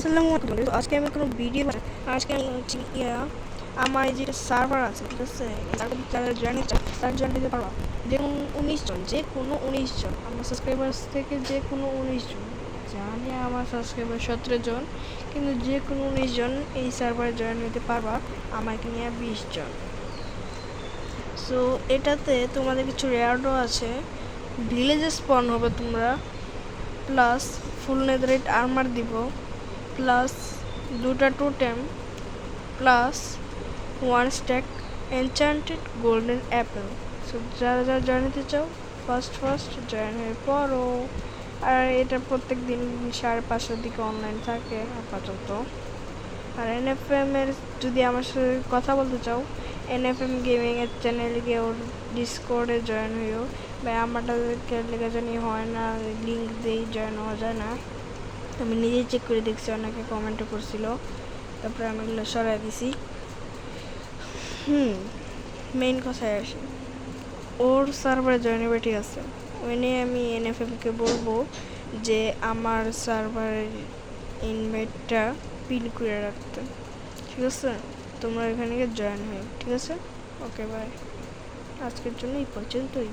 আসসালামু আলাইকুম। তো আজকে আমি কোনো ভিডিও আজকে আমি আমার এই যে সার্ভার আছে, ঠিক আছে, এই সার্ভার যারা জয়েন তারা জয়েন দিতে পারবা। যে কোনো 19 জন আমার সাবস্ক্রাইবার্স থেকে যে কোনো 19 জন, জানি আমার সাবস্ক্রাইবার 17 জন, কিন্তু যে কোনো 19 জন এই সার্ভারে জয়েন হতে পারবা আমাকে নিয়ে 20 জন। সো এটাতে তোমাদের কিছু রেয়ারডও আছে, ভিলেজে স্পন হবে তোমরা, প্লাস ফুল নেদারাইট আর্মার দিব, প্লাস 2টা totem, plus 1 stack enchanted golden apple. So যারা যারা জয়েন হতে চাও ফার্স্ট জয়েন হয়ে পড়ো। আর এটা প্রত্যেক দিন 5:30টার দিকে অনলাইন থাকে আপাতত। আর এনএফএম এর যদি আমার সাথে কথা বলতে চাও, এনএফএম গেমিং এর চ্যানেলে গিয়ে ওর ডিসকর্ডে জয়েন হইও। ভাই আমারটা লেখা জানি হয় না, লিঙ্ক দিয়েই জয়েন হওয়া যায় না। আমি নিজেই চেক করে দেখছি, অনেকে কমেন্টও করছিল, তারপরে আমি এগুলো সরাই দিছি। মেইন কথায় আসি, ওর সার্ভারে জয়েন হবে, ঠিক আছে, ওই নিয়ে আমি এনএফএমকে বলবো যে আমার সার্ভারের ইনভাইটটা পিন করে রাখতে, ঠিক আছে? তোমরা এখানে গিয়ে জয়েন হয়ে, ঠিক আছে? ওকে, বাই। আজকের জন্য এই পর্যন্তই।